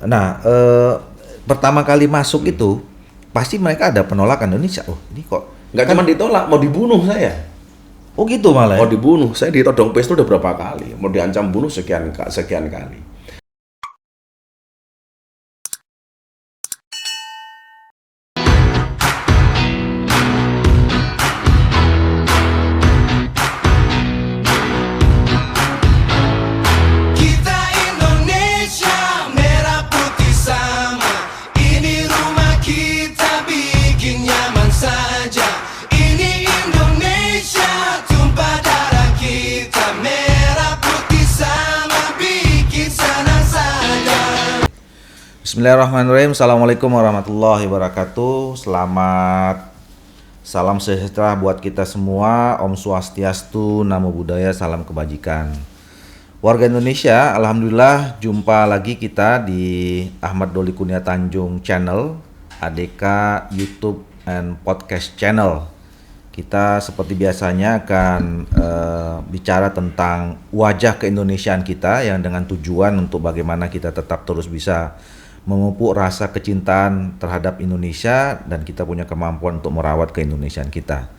Nah, pertama kali masuk itu pasti mereka ada penolakan Indonesia. Oh, ini kok Nggak cuma ditolak, mau dibunuh saya. oh gitu malah Mau ya? dibunuh, saya ditodong pistol udah berapa kali. Mau diancam bunuh sekian kali. Kita Indonesia merah putih sama. Ini rumah kita bikin nyaman saja. Ini Indonesia tumpah darah kita. Merah putih sama bikin senang saja. Bismillahirrahmanirrahim. Assalamualaikum warahmatullahi wabarakatuh. Salam sejahtera buat kita semua. Om Swastiastu, Namo Buddhaya, salam kebajikan. Warga Indonesia, alhamdulillah jumpa lagi kita di Ahmad Doli Kurnia Tanjung Channel, ADK YouTube and Podcast Channel. Kita seperti biasanya akan bicara tentang wajah keindonesiaan kita yang dengan tujuan untuk bagaimana kita tetap terus bisa memupuk rasa kecintaan terhadap Indonesia dan kita punya kemampuan untuk merawat keindonesiaan kita.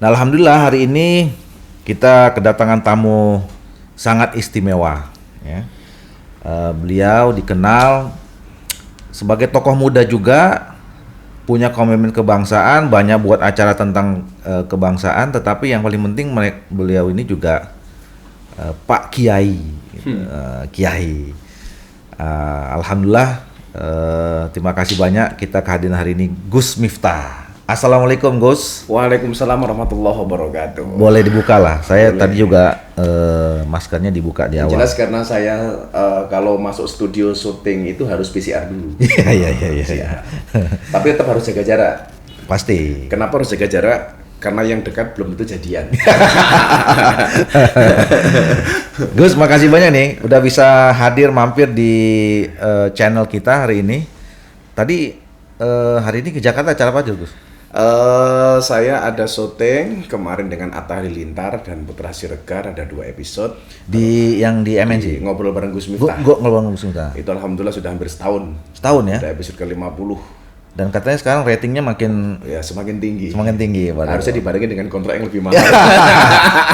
Nah, alhamdulillah hari ini kita kedatangan tamu sangat istimewa. Ya. Beliau dikenal sebagai tokoh muda juga, punya komitmen kebangsaan, banyak buat acara tentang kebangsaan, tetapi yang paling penting beliau ini juga Pak Kiai. Kiai. Alhamdulillah. Terima kasih banyak kita kehadiran hari ini Gus Miftah. Assalamualaikum Gus. Waalaikumsalam warahmatullahi wabarakatuh. Boleh dibuka lah. Saya tadi juga maskernya dibuka di awal. Jelas karena saya kalau masuk studio syuting itu harus PCR dulu. Iya. Tapi tetap harus jaga jarak. Pasti. Kenapa harus jaga jarak? Karena yang dekat belum tentu jadian. Gus, makasih banyak nih udah bisa hadir mampir di channel kita hari ini. Tadi hari ini ke Jakarta acara apa aja, Gus? Saya ada syuting kemarin dengan Atta Halilintar dan Putra Siregar, ada 2 episode. Yang di MNC. Ngobrol bareng Gus Miftah. Ngobrol Gus Miftah. Itu alhamdulillah sudah hampir setahun. Setahun ya? Ada episode ke-50. Dan katanya sekarang ratingnya makin semakin tinggi. Harusnya Harusnya dibarengin dengan kontrak yang lebih mahal.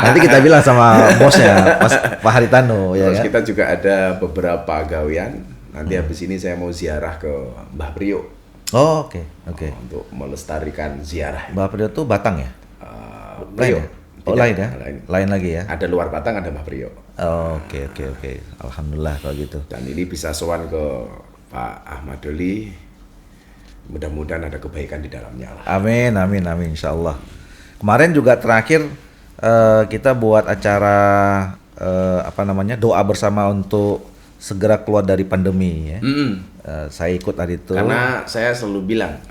Nanti kita bilang sama bosnya, Pak Haritano. Terus ya kan? kita juga ada beberapa gawean. Nanti habis ini saya mau ziarah ke Mbah Priok. Oh, oke. Untuk melestarikan ziarah. Mbah Priok tuh Batang ya? Priok. Oh, lain ya? Lain lagi ya? Ada luar Batang, ada Mbah Priok. Oh, oke. Alhamdulillah kalau gitu. Dan ini bisa sowan ke Pak Ahmad Doli. Mudah-mudahan ada kebaikan di dalamnya lah. Amin, insyaallah. Kemarin juga terakhir kita buat acara doa bersama untuk segera keluar dari pandemi ya. Saya ikut hari itu. Karena saya selalu bilang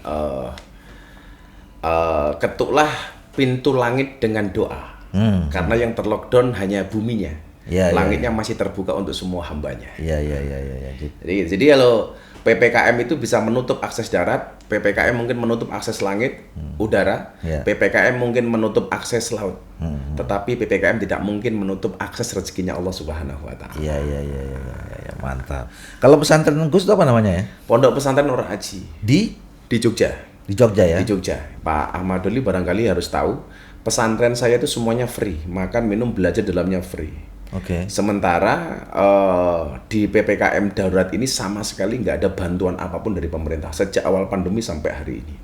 ketuklah pintu langit dengan doa. Karena yang terlockdown hanya buminya. Langitnya masih terbuka untuk semua hambanya. Iya. Jadi kalau PPKM itu bisa menutup akses darat, PPKM mungkin menutup akses langit, udara, PPKM mungkin menutup akses laut. Tetapi PPKM tidak mungkin menutup akses rezekinya Allah Subhanahu wa taala. Iya, mantap. Kalau pesantren Gus itu apa namanya ya? Pondok Pesantren Nur Aji Di Jogja. Di Jogja ya? Di Jogja. Pak Ahmad Doli barangkali harus tahu, pesantren saya itu semuanya free, makan, minum, belajar dalamnya free. Oke. Sementara di PPKM darurat ini sama sekali nggak ada bantuan apapun dari pemerintah sejak awal pandemi sampai hari ini.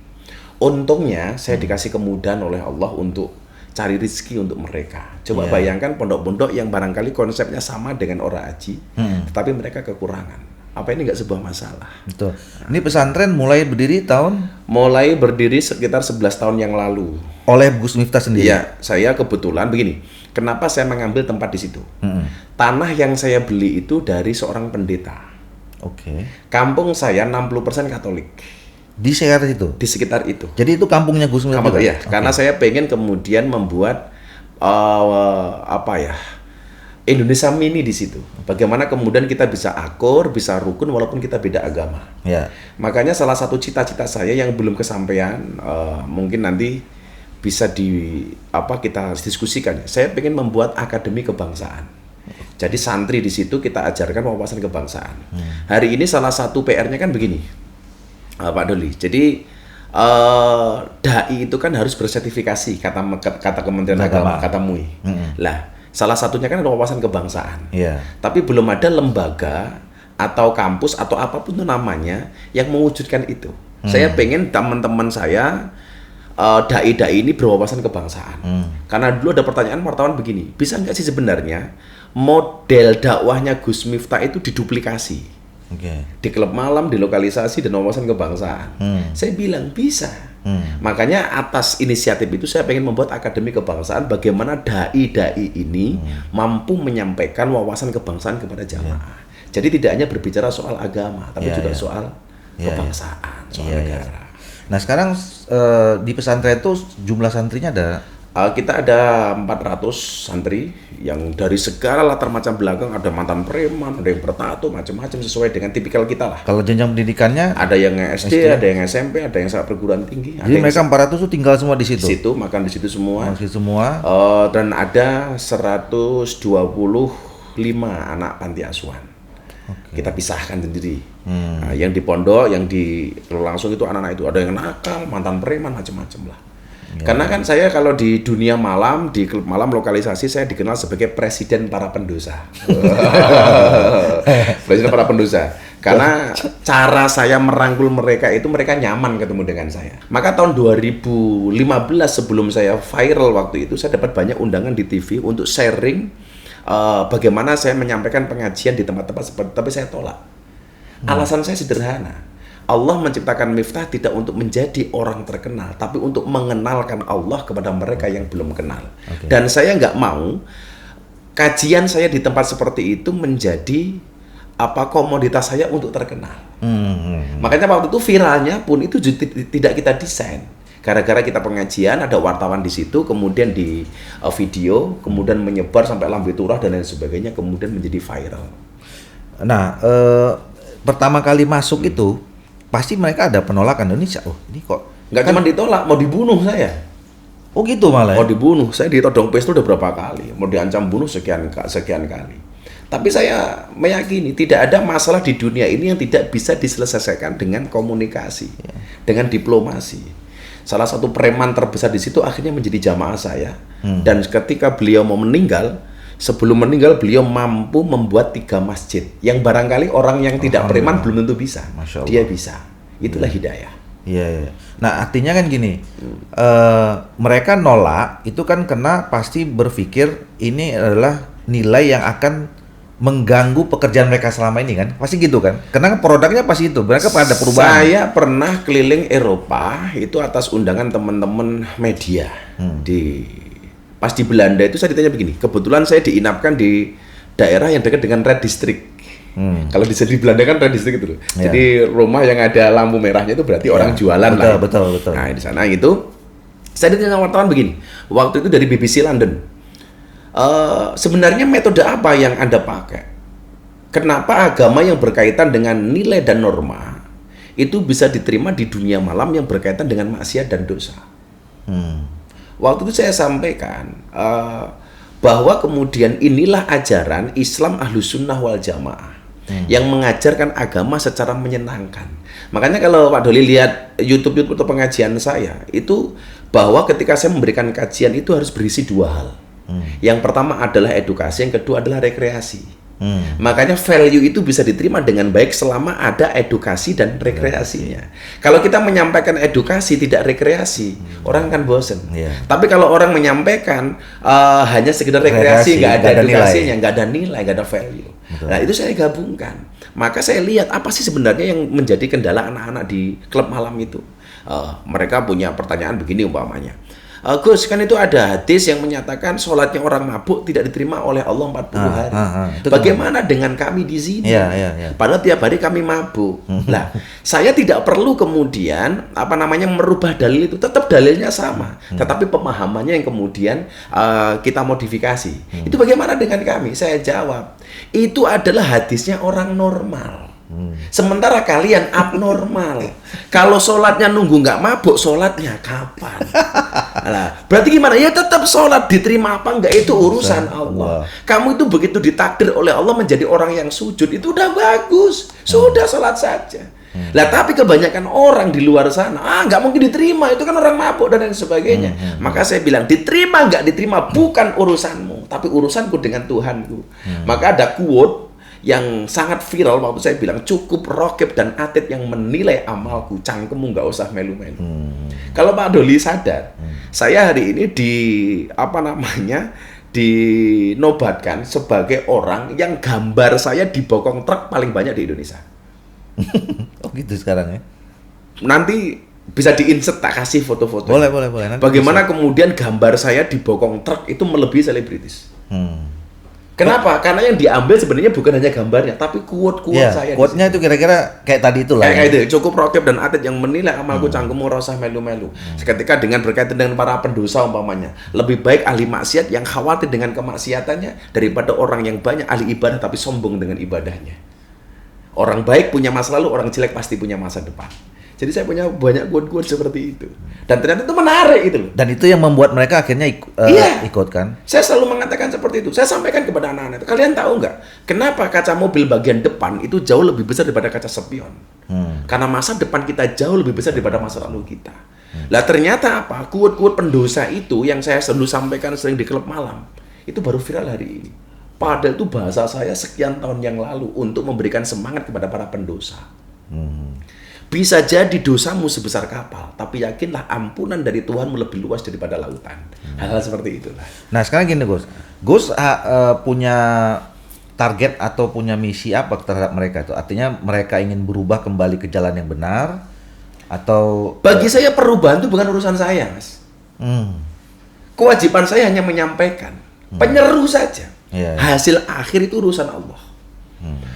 Untungnya saya dikasih kemudahan oleh Allah untuk cari rezeki untuk mereka. Coba bayangkan pondok-pondok yang barangkali konsepnya sama dengan Ora Aji, tetapi mereka kekurangan. Apa ini nggak sebuah masalah? Betul. Ini pesantren mulai berdiri Mulai berdiri sekitar 11 tahun yang lalu. oleh Gus Miftah sendiri. Iya, saya kebetulan begini. Kenapa saya mengambil tempat di situ? Tanah yang saya beli itu dari seorang pendeta. Oke. Kampung saya 60% Katolik. Di sekitar itu. Di sekitar itu. Jadi itu kampungnya Gus Miftah. Kampung, iya. Karena saya pengen kemudian membuat Indonesia mini di situ. Bagaimana kemudian kita bisa akur, bisa rukun walaupun kita beda agama. Ya. Makanya salah satu cita-cita saya yang belum kesampaian, mungkin nanti bisa kita diskusikan. Saya pengen membuat akademi kebangsaan. Jadi santri di situ kita ajarkan wawasan kebangsaan. Hari ini salah satu PR-nya kan begini, Pak Doli. Jadi dai itu kan harus bersertifikasi kata Kementerian Agama, kata MUI. Lah, salah satunya kan ada wawasan kebangsaan. Iya. Tapi belum ada lembaga atau kampus atau apapun itu namanya yang mewujudkan itu. Saya pengen teman-teman saya dai-dai ini berwawasan kebangsaan. Karena dulu ada pertanyaan wartawan begini, bisa nggak sih sebenarnya model dakwahnya Gus Miftah itu diduplikasi? Di klub malam, di lokalisasi, dan wawasan kebangsaan. Saya bilang bisa. Makanya atas inisiatif itu saya pengen membuat akademi kebangsaan, bagaimana dai-dai ini mampu menyampaikan wawasan kebangsaan kepada jamaah. Jadi tidak hanya berbicara soal agama, tapi juga soal kebangsaan, soal negara. Nah sekarang di pesantren itu jumlah santrinya ada? Kita ada 400 santri yang dari segala latar macam belakang, ada mantan preman, ada yang bertato, macam-macam sesuai dengan tipikal kita lah. Kalau jenjang pendidikannya? Ada yang SD, ada yang SMP, ada yang saat perguruan tinggi. Jadi mereka 400 itu tinggal semua di situ? Di situ, makan di situ semua. Di situ semua. Dan ada 125 anak panti asuhan. Kita pisahkan sendiri. Yang di pondok, yang di langsung itu anak-anak itu ada yang nakal, mantan preman, macam-macam lah. Karena kan saya kalau di dunia malam, di klub malam lokalisasi, saya dikenal sebagai presiden para pendosa. Presiden para pendosa. Karena cara saya merangkul mereka itu mereka nyaman ketemu dengan saya. Maka tahun 2015 sebelum saya viral waktu itu, saya dapat banyak undangan di TV untuk sharing bagaimana saya menyampaikan pengajian di tempat-tempat seperti, tapi saya tolak. Alasan saya sederhana. Allah menciptakan Miftah tidak untuk menjadi orang terkenal, tapi untuk mengenalkan Allah kepada mereka yang belum kenal. Dan saya nggak mau kajian saya di tempat seperti itu menjadi komoditas saya untuk terkenal. Makanya waktu itu viralnya pun itu tidak kita desain. Gara-gara kita pengajian, ada wartawan di situ, kemudian di video, kemudian menyebar sampai lambe turah dan lain sebagainya, kemudian menjadi viral. Nah, pertama kali masuk itu pasti mereka ada penolakan. Indonesia, ini kok nggak cuma ditolak, mau dibunuh saya. Oh gitu malah. Mau dibunuh, saya ditodong pistol udah berapa kali, mau diancam bunuh sekian kali. Tapi saya meyakini tidak ada masalah di dunia ini yang tidak bisa diselesaikan dengan komunikasi, dengan diplomasi. Salah satu preman terbesar di situ akhirnya menjadi jamaah saya. Dan ketika beliau mau meninggal, sebelum meninggal beliau mampu membuat 3 masjid yang barangkali orang yang tidak preman belum tentu bisa. Dia bisa. Itulah hidayah. Iya. Nah artinya kan gini, mereka nolak itu kan karena pasti berpikir ini adalah nilai yang akan mengganggu pekerjaan mereka selama ini kan, pasti gitu kan? Karena produknya pasti itu, mereka pada perubahan. Saya pernah keliling Eropa itu atas undangan teman-teman media pas di Belanda itu saya ditanya begini, kebetulan saya diinapkan di daerah yang dekat dengan Red District. Kalau di Belanda kan Red District itu loh. Jadi rumah yang ada lampu merahnya itu berarti orang jualan lah. Betul. Nah di sana itu saya ditanya wartawan begini, waktu itu dari BBC London. Sebenarnya metode apa yang Anda pakai? Kenapa agama yang berkaitan dengan nilai dan norma itu bisa diterima di dunia malam yang berkaitan dengan maksiat dan dosa? Waktu itu saya sampaikan bahwa kemudian inilah ajaran Islam Ahlus Sunnah wal Jamaah yang mengajarkan agama secara menyenangkan. Makanya kalau Pak Doli lihat YouTube atau pengajian saya itu bahwa ketika saya memberikan kajian itu harus berisi 2 hal. Yang pertama adalah edukasi, yang kedua adalah rekreasi. Makanya value itu bisa diterima dengan baik selama ada edukasi dan rekreasinya. Kalau kita menyampaikan edukasi tidak rekreasi, orang kan bosen. Tapi kalau orang menyampaikan hanya sekedar rekreasi, nggak ada edukasinya, nggak ada nilai, nggak ada value. Nah itu saya gabungkan. Maka saya lihat apa sih sebenarnya yang menjadi kendala anak-anak di klub malam itu. Mereka punya pertanyaan begini umpamanya. Gus, kan itu ada hadis yang menyatakan sholatnya orang mabuk tidak diterima oleh Allah 40 hari. Bagaimana dengan kami di sini? Padahal tiap hari kami mabuk. Nah, saya tidak perlu kemudian merubah dalil itu, tetap dalilnya sama, tetapi pemahamannya yang kemudian kita modifikasi. Itu bagaimana dengan kami? Saya jawab, itu adalah hadisnya orang normal. Sementara kalian abnormal. Kalau sholatnya nunggu nggak mabuk, sholatnya kapan? Nah, berarti gimana? Ya tetap sholat, diterima apa enggak itu urusan Allah. Kamu itu begitu ditakdir oleh Allah menjadi orang yang sujud, itu udah bagus. Sudah sholat saja. Lah tapi kebanyakan orang di luar sana, nggak mungkin diterima, itu kan orang mabuk dan lain sebagainya. Maka saya bilang, diterima nggak diterima bukan urusanmu, tapi urusanku dengan Tuhanku. Maka ada quote yang sangat viral waktu saya bilang, cukup Rokib dan Atid yang menilai amalku, cangkemmu nggak usah melu-melu. Kalau Pak Doli sadar, saya hari ini dinobatkan sebagai orang yang gambar saya di bokong truk paling banyak di Indonesia. Oh gitu sekarang ya? Nanti bisa di-insert, tak kasih foto-foto. Boleh. Nanti bagaimana kemudian gambar saya di bokong truk itu melebihi selebritis. Kenapa? Karena yang diambil sebenarnya bukan hanya gambarnya, tapi quote-quote saya. Quote-nya itu kira-kira kayak tadi itu lah. Kayak itu, cukup Rokib dan Atid yang menilai amalku, cangkemmu rosah melu-melu. Seketika dengan berkaitan dengan para pendosa umpamanya, lebih baik ahli maksiat yang khawatir dengan kemaksiatannya daripada orang yang banyak ahli ibadah tapi sombong dengan ibadahnya. Orang baik punya masa lalu, orang jelek pasti punya masa depan. Jadi saya punya banyak quote-quote seperti itu. Dan ternyata itu menarik itu loh. Dan itu yang membuat mereka akhirnya ikut kan? Saya selalu mengatakan seperti itu. Saya sampaikan kepada anak-anak itu. Kalian tahu nggak? Kenapa kaca mobil bagian depan itu jauh lebih besar daripada kaca spion? Karena masa depan kita jauh lebih besar daripada masa lalu kita. Lah ternyata apa? Quote-quote pendosa itu yang saya selalu sampaikan sering di klub malam. Itu baru viral hari ini. Padahal itu bahasa saya sekian tahun yang lalu untuk memberikan semangat kepada para pendosa. Bisa jadi dosamu sebesar kapal, tapi yakinlah ampunan dari Tuhanmu lebih luas daripada lautan. Hal-hal seperti itulah. Nah sekarang gini Gus, punya target atau punya misi apa terhadap mereka itu? Artinya mereka ingin berubah kembali ke jalan yang benar atau? Bagi saya perubahan itu bukan urusan saya, Mas. Kewajiban saya hanya menyampaikan, penyeru saja. Hasil akhir itu urusan Allah.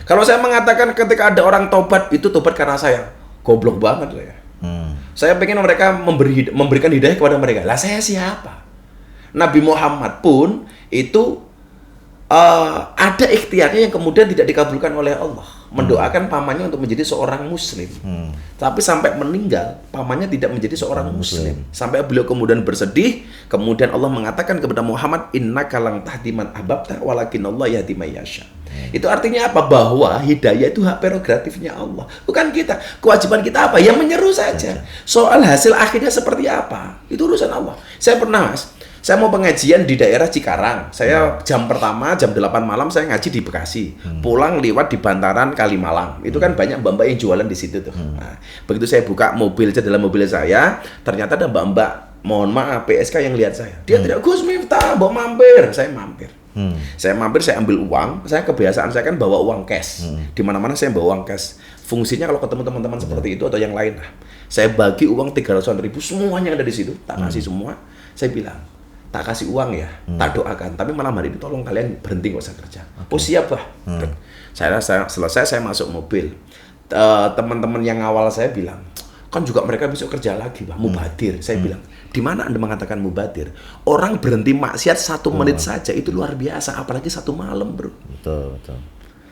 Kalau saya mengatakan ketika ada orang tobat, itu tobat karena saya, goblok banget loh ya. Saya pengen mereka memberikan hidayah kepada mereka. Lah saya siapa? Nabi Muhammad pun itu ada ikhtiarnya yang kemudian tidak dikabulkan oleh Allah. Mendoakan pamannya untuk menjadi seorang muslim. Tapi sampai meninggal, pamannya tidak menjadi seorang muslim. Sampai beliau kemudian bersedih, kemudian Allah mengatakan kepada Muhammad, innaka lang tahdi man ahbabta walakinallahu yahdi may yasha. Itu artinya apa? Bahwa hidayah itu hak prerogatifnya Allah, bukan kita. Kewajiban kita apa? Ya menyeru saja. Soal hasil akhirnya seperti apa, itu urusan Allah. Saya pernah, Mas, saya mau pengajian di daerah Cikarang. Saya jam pertama, jam 8 malam saya ngaji di Bekasi. Pulang lewat di Bantaran Kalimalang. Itu kan banyak mbak-mbak yang jualan di situ tuh. Nah, begitu saya buka mobil, dalam mobil saya, ternyata ada mbak-mbak, mohon maaf, PSK yang lihat saya. Dia tidak, Gus Miftah, bawa mampir. Saya mampir. Saya mampir, saya ambil uang. Saya kebiasaan saya kan bawa uang cash. Di mana-mana saya bawa uang cash. Fungsinya kalau ketemu teman-teman seperti itu atau yang lain lah. Saya bagi uang 300-an ribu, semuanya ada di situ. Tak kasih semua. Saya bilang, tak kasih uang ya, tak doakan. Tapi malam hari ini tolong kalian berhenti nggak usah kerja. Oh siap bah. Saya selesai, saya masuk mobil. Teman-teman yang awal saya bilang, kan juga mereka besok kerja lagi bah, mubadir. Saya bilang, di mana Anda mengatakan mubadir? Orang berhenti maksiat 1 menit saja itu luar biasa, apalagi 1 malam bro. Betul.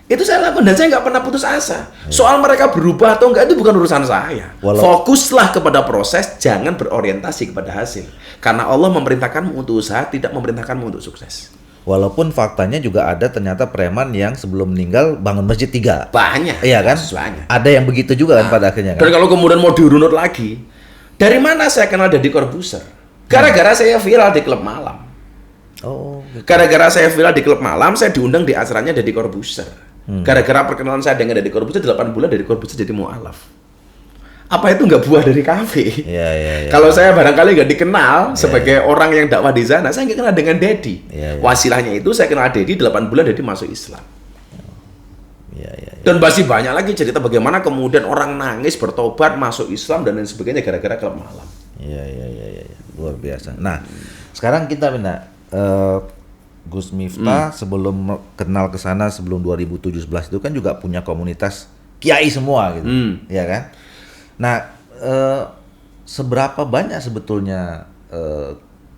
Itu saya lakukan dan saya nggak pernah putus asa. Soal mereka berubah atau enggak itu bukan urusan saya. Fokuslah kepada proses, jangan berorientasi kepada hasil. Karena Allah memerintahkanmu untuk usaha, tidak memerintahkanmu untuk sukses. Walaupun faktanya juga ada ternyata preman yang sebelum meninggal bangun masjid 3. Banyak. Iya kan? Banyak. Ada yang begitu juga kan pada akhirnya kan? Dan kalau kemudian mau dirunut lagi, dari mana saya kenal Deddy Corbuzier? Gara-gara saya viral di klub malam. Oh. Gitu. Gara-gara saya viral di klub malam, saya diundang di acaranya Deddy Corbuzier. Gara-gara perkenalan saya dengan Deddy Corbuzier 8 bulan, Deddy Corbuzier jadi mu'alaf. Apa itu nggak buah dari kafe? Iya. Kalau saya barangkali nggak dikenal sebagai orang yang dakwah di sana, saya nggak kenal dengan Deddy. Wasilahnya itu saya kenal Deddy 8 bulan, Deddy masuk Islam. Dan masih banyak lagi cerita bagaimana kemudian orang nangis bertobat masuk Islam dan lain sebagainya gara-gara klub malam. Iya. Luar biasa. Nah, sekarang kita Gus Miftah sebelum kenal ke sana sebelum 2017 itu kan juga punya komunitas kiai semua gitu. Ya kan? Nah, seberapa banyak sebetulnya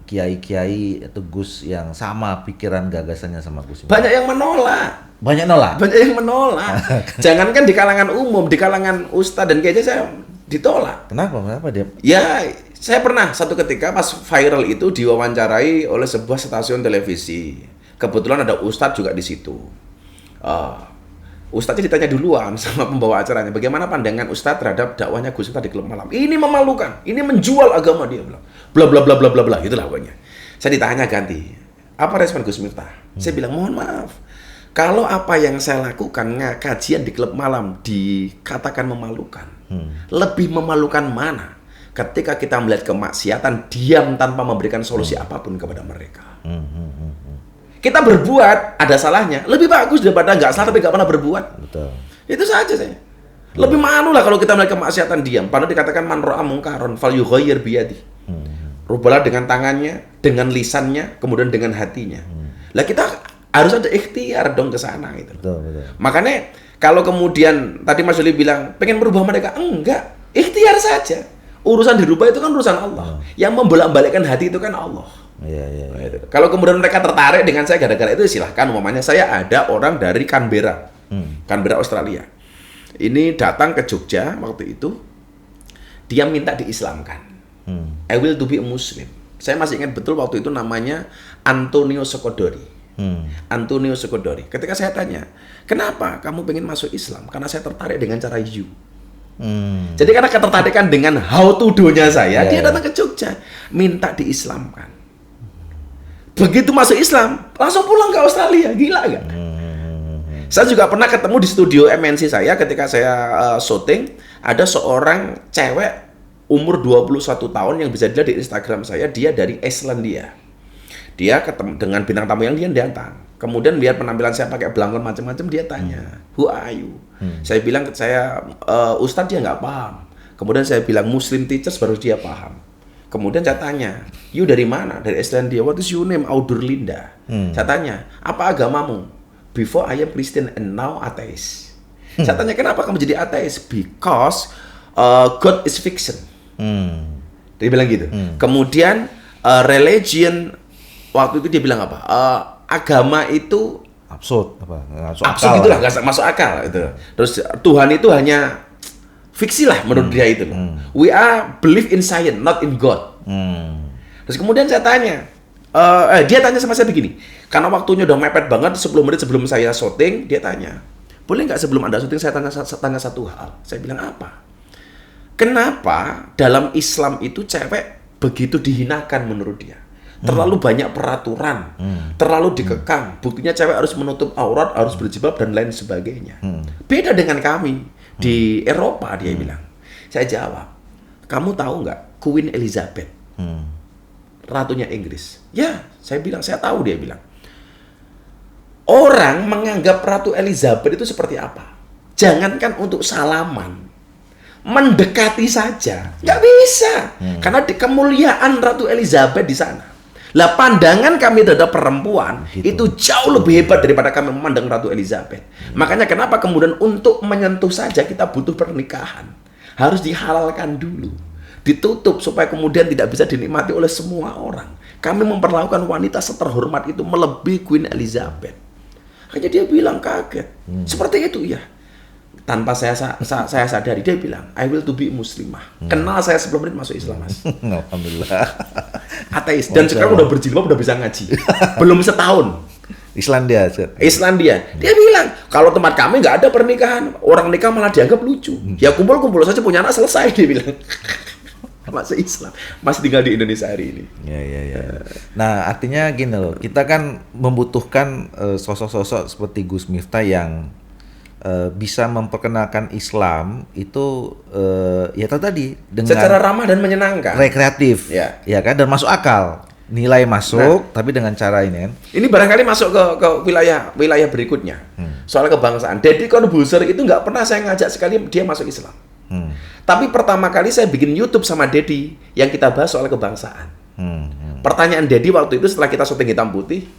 kiai-kiai atau Gus yang sama pikiran gagasannya sama Gus Miftah? Banyak yang menolak. Banyak nolak. Banyak yang menolak. Jangankan di kalangan umum, di kalangan ustadz dan kiai saya ditolak. Kenapa? Kenapa dia? Ya, saya pernah satu ketika pas viral itu diwawancarai oleh sebuah stasiun televisi. Kebetulan ada ustadz juga di situ. Ustadznya ditanya duluan sama pembawa acaranya, bagaimana pandangan ustadz terhadap dakwahnya Gus Miftah di klub malam? Ini memalukan, ini menjual agama, dia bilang. Bla bla bla bla bla bla, itulah pokoknya. Saya ditanya ganti, apa respon Gus Miftah? Saya bilang, mohon maaf, kalau apa yang saya lakukan kajian di klub malam dikatakan memalukan, lebih memalukan mana? Ketika kita melihat kemaksiatan, diam tanpa memberikan solusi apapun kepada mereka. Kita berbuat, ada salahnya, lebih bagus daripada nggak salah tapi nggak pernah berbuat. Betul. Itu saja saya. Lebih malu lah kalau kita melihat kemaksiatan diam. Padahal dikatakan man ra'a munkaron falyughayyir biyadi. Rubahlah dengan tangannya, dengan lisannya, kemudian dengan hatinya. Lah kita harus ada ikhtiar dong ke sana gitu. Betul. Makanya kalau kemudian tadi Mas Juli bilang pengen merubah mereka, enggak, ikhtiar saja. Urusan dirubah itu kan urusan Allah. Yang membolak-balikkan hati itu kan Allah. Iya. Kalau kemudian mereka tertarik dengan saya gara-gara itu silahkan. Umpamanya saya ada orang dari Canberra, Canberra Australia. Ini datang ke Jogja waktu itu, dia minta diislamkan. I will to be a Muslim. Saya masih ingat betul waktu itu namanya Antonio Sokodori. Antonio Sokodori. Ketika saya tanya, kenapa kamu pengen masuk Islam? Karena saya tertarik dengan cara you. Jadi karena ketertarikan dengan how to do-nya saya, dia datang ke Jogja, minta diislamkan. Begitu masuk Islam, langsung pulang ke Australia. Gila kan? Saya juga pernah ketemu di studio MNC saya ketika saya syuting. Ada seorang cewek umur 21 tahun yang bisa dilihat di Instagram saya. Dia dari Islandia. Dia ketemu dengan bintang tamu yang dia datang. Kemudian lihat penampilan saya pakai belangkon macam-macam, dia tanya, who are you? Saya bilang, saya Ustadz, dia nggak paham. Kemudian saya bilang Muslim teachers, baru dia paham. Kemudian saya tanya, you dari mana? Dari Islandia. What is your name? Audurlinda. Saya tanya, apa agamamu? Before I am Christian and now atheist. Saya tanya, kenapa kamu jadi atheist? Because God is fiction. Dia bilang gitu. Kemudian religion, waktu itu dia bilang apa? Agama itu Absurd absurd itulah, nggak masuk akal itu. Terus Tuhan itu hanya fiksi lah menurut dia itu. We are believe in science, not in God. Terus kemudian saya tanya, dia tanya sama saya begini, karena waktunya udah mepet banget, 10 menit sebelum saya syuting, dia tanya, boleh nggak sebelum Anda syuting saya tanya satu hal? Saya bilang apa? Kenapa dalam Islam itu cewek begitu dihinakan menurut dia? Terlalu banyak peraturan, terlalu dikekang. Buktinya cewek harus menutup aurat, harus berjilbab dan lain sebagainya. Beda dengan kami di Eropa, dia bilang. Saya jawab, kamu tahu nggak Queen Elizabeth, ratunya Inggris? Ya, saya bilang saya tahu, dia bilang. Orang menganggap Ratu Elizabeth itu seperti apa? Jangankan untuk salaman, mendekati saja nggak bisa, karena di kemuliaan Ratu Elizabeth di sana. Lah pandangan kami terhadap perempuan itu jauh lebih hebat daripada kami memandang Ratu Elizabeth. Makanya kenapa kemudian untuk menyentuh saja kita butuh pernikahan. Harus dihalalkan dulu. Ditutup supaya kemudian tidak bisa dinikmati oleh semua orang. Kami memperlakukan wanita seterhormat itu melebihi Queen Elizabeth. Hanya dia bilang kaget. Seperti itu ya. Tanpa saya sadari, dia bilang, I will to be Muslimah. Kenal saya sebelum menit masuk Islam, Mas. Alhamdulillah. Ateis. Dan sekarang udah berjilbab, udah bisa ngaji. Belum setahun. Islandia. Dia bilang, kalau tempat kami nggak ada pernikahan. Orang nikah malah dianggap lucu. Ya kumpul-kumpul saja, punya anak selesai, dia bilang. Masuk Islam. Masih tinggal di Indonesia hari ini. Ya. Nah, artinya gini loh. Kita kan membutuhkan sosok-sosok seperti Gus Miftah yang bisa memperkenalkan Islam itu ya tadi dengan secara ramah dan menyenangkan, rekreatif, ya kan, dan masuk akal, nilai masuk, tapi dengan cara ini kan. Ini barangkali masuk ke wilayah berikutnya, soal kebangsaan. Deddy Corbuzier itu nggak pernah saya ngajak sekali dia masuk Islam. Tapi pertama kali saya bikin YouTube sama Deddy yang kita bahas soal kebangsaan. Pertanyaan Deddy waktu itu setelah kita syuting Hitam Putih,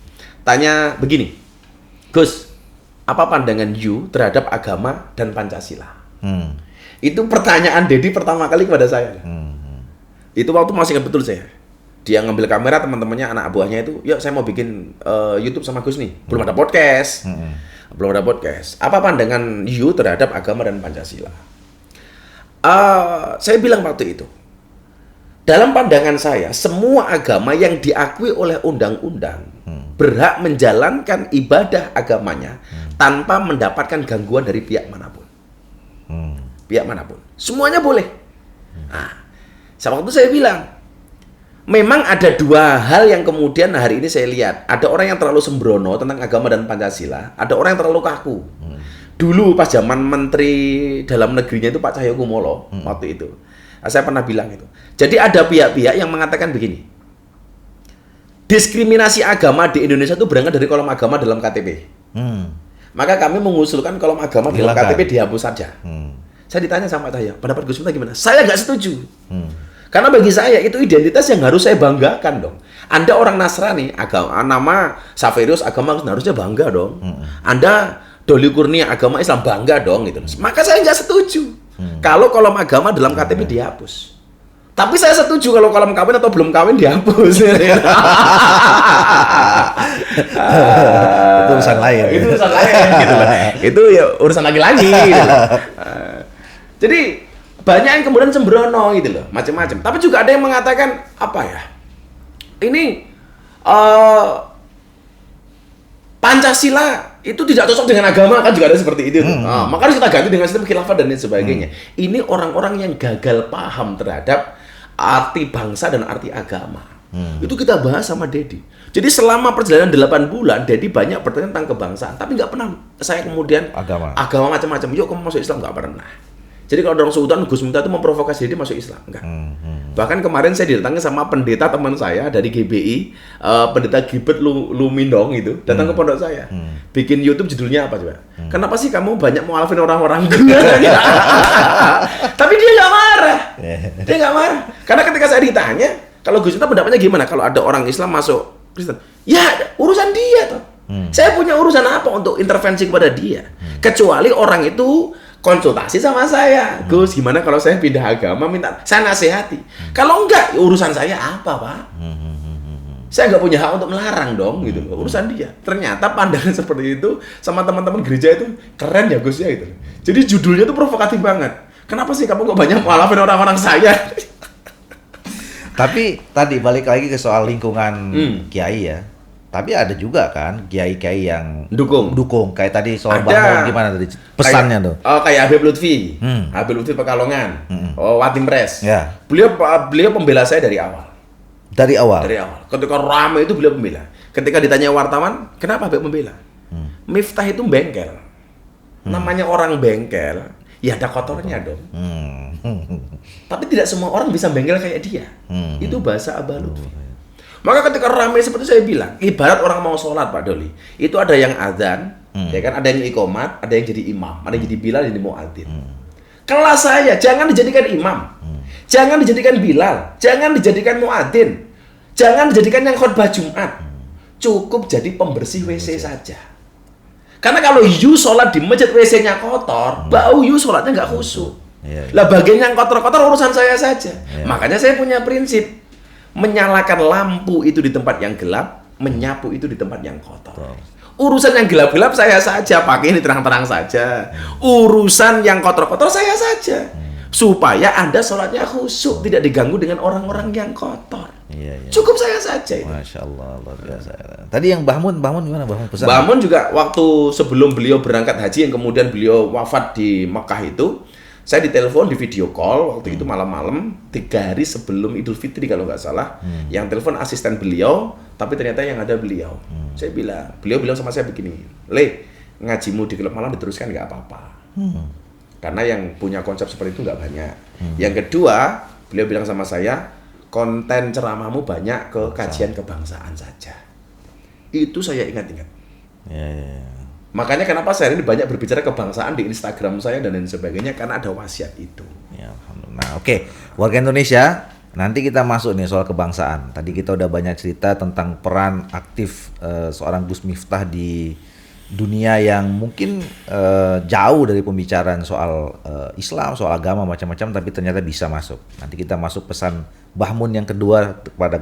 tanya begini, Gus, apa pandangan you terhadap agama dan Pancasila? Itu pertanyaan Deddy pertama kali kepada saya. Itu waktu masih ingat betul saya. dia ngambil kamera, teman-temannya anak buahnya itu, yuk saya mau bikin YouTube sama Gus nih. Belum ada podcast. Belum ada podcast. Apa pandangan you terhadap agama dan Pancasila? Saya bilang waktu itu, dalam pandangan saya, semua agama yang diakui oleh undang-undang berhak menjalankan ibadah agamanya tanpa mendapatkan gangguan dari pihak manapun. Pihak manapun. Semuanya boleh. Nah, waktu itu saya bilang, memang ada dua hal yang kemudian hari ini saya lihat. Ada orang yang terlalu sembrono tentang agama dan Pancasila, ada orang yang terlalu kaku. Dulu pas zaman Menteri Dalam Negerinya itu Pak Cahyokumolo waktu itu, saya pernah bilang itu. Jadi ada pihak-pihak yang mengatakan begini, diskriminasi agama di Indonesia itu berangkat dari kolom agama dalam KTP. Maka kami mengusulkan kolom agama dalam KTP dihapus saja. Saya ditanya sama Pak Cahyo, pendapat Gus Miftah gimana? Saya nggak setuju. Karena bagi saya itu identitas yang harus saya banggakan dong. Anda orang Nasrani, agama nama Saferius agama harusnya bangga dong. Anda Doli Kurnia agama Islam bangga dong gitu. Maka saya nggak setuju kalau kolom agama dalam KTP dihapus. Tapi saya setuju kalau kolom kawin atau belum kawin dihapus. Itu urusan lain. Itu urusan lain gitu loh. Itu ya urusan lagi-lagi gitu loh. Jadi banyak yang kemudian sembrono gitu loh, macam-macam. Tapi juga ada yang mengatakan apa ya? Ini Pancasila itu tidak cocok dengan agama, kan juga ada seperti itu. Maka harus kita ganti dengan sistem khilafah dan lain sebagainya. Ini orang-orang yang gagal paham terhadap arti bangsa dan arti agama. Itu kita bahas sama Dedi. Jadi selama perjalanan 8 bulan, Dedi banyak bertanya tentang kebangsaan, tapi nggak pernah saya kemudian agama macam-macam. Yuk kamu masuk Islam, nggak pernah. Jadi kalau orang Sultan Gus Miftah itu memprovokasi dia masuk Islam, enggak. Bahkan kemarin saya didatangi sama pendeta teman saya dari GBI, pendeta Gilbert Lumindong itu, datang ke pondok saya. Bikin YouTube judulnya apa coba? Kenapa sih kamu banyak mualafin orang-orang? Tapi dia nggak marah. Dia nggak marah. Karena ketika saya ditanya, kalau Gus Miftah pendapatnya gimana kalau ada orang Islam masuk Kristen? Ya, urusan dia toh. Saya punya urusan apa untuk intervensi kepada dia? Kecuali orang itu konsultasi sama saya, Gus, gimana kalau saya pindah agama, minta saya nasihati. Kalau enggak, urusan saya apa, Pak? Saya nggak punya hak untuk melarang dong, gitu loh. Urusan dia. Ternyata pandangan seperti itu sama teman-teman gereja itu keren ya, Gus ya itu. Jadi judulnya tuh provokatif banget. Kenapa sih kamu kok banyak mualafin orang-orang saya? Tapi tadi balik lagi ke soal lingkungan kiai ya. Tapi ada juga kan kiai-kiai yang dukung. Kayak tadi soal bangun gimana tadi pesannya tuh? Kayak Habib Lutfi. Habib Lutfi Pekalongan. Watim Pres. Ya. Beliau pembela saya dari awal. Dari awal. Ketika ramai itu beliau pembela. Ketika ditanya wartawan, kenapa Habib membela? Miftah itu bengkel. Namanya orang bengkel, ya ada kotornya dong. Tapi tidak semua orang bisa bengkel kayak dia. Itu bahasa Abah Lutfi. Maka ketika ramai seperti saya bilang, ibarat orang mau sholat Pak Doli, itu ada yang azan, ya kan, ada yang iqomat, ada yang jadi imam, ada yang jadi bilal, jadi muadzin. Kelas saya jangan dijadikan imam, jangan dijadikan bilal, jangan dijadikan muadzin, jangan dijadikan yang khutbah Jumat. Cukup jadi pembersih WC saja. Karena kalau you sholat di masjid WC-nya kotor, bau you sholatnya nggak khusyuk. Lah bagian yang kotor-kotor urusan saya saja. Makanya saya punya prinsip. Menyalakan lampu itu di tempat yang gelap, menyapu itu di tempat yang kotor. Urusan yang gelap-gelap saya saja, pakai ini terang-terang saja. Urusan yang kotor-kotor saya saja. Supaya Anda sholatnya khusyuk, tidak diganggu dengan orang-orang yang kotor. Cukup saya saja itu. Masya Allah, luar biasa. Tadi yang Bahmun gimana? Pesan? Bahmun juga waktu sebelum beliau berangkat haji, yang kemudian beliau wafat di Mekah itu, saya ditelepon di video call waktu itu malam-malam 3 hari sebelum Idul Fitri kalau nggak salah. Yang telepon asisten beliau, tapi ternyata yang ada beliau. Beliau bilang sama saya begini, Le, ngajimu di klub malam diteruskan nggak apa-apa. Karena yang punya konsep seperti itu nggak banyak. Yang kedua, beliau bilang sama saya, konten ceramahmu banyak ke kajian kebangsaan saja. Itu saya ingat-ingat. Makanya kenapa saya ini banyak berbicara kebangsaan di Instagram saya dan lain sebagainya, karena ada wasiat itu. Ya, alhamdulillah. Oke, warga Indonesia, nanti kita masuk nih soal kebangsaan. Tadi kita udah banyak cerita tentang peran aktif seorang Gus Miftah di dunia yang mungkin jauh dari pembicaraan soal Islam, soal agama macam-macam, tapi ternyata bisa masuk. Nanti kita masuk pesan Bahmun yang kedua kepada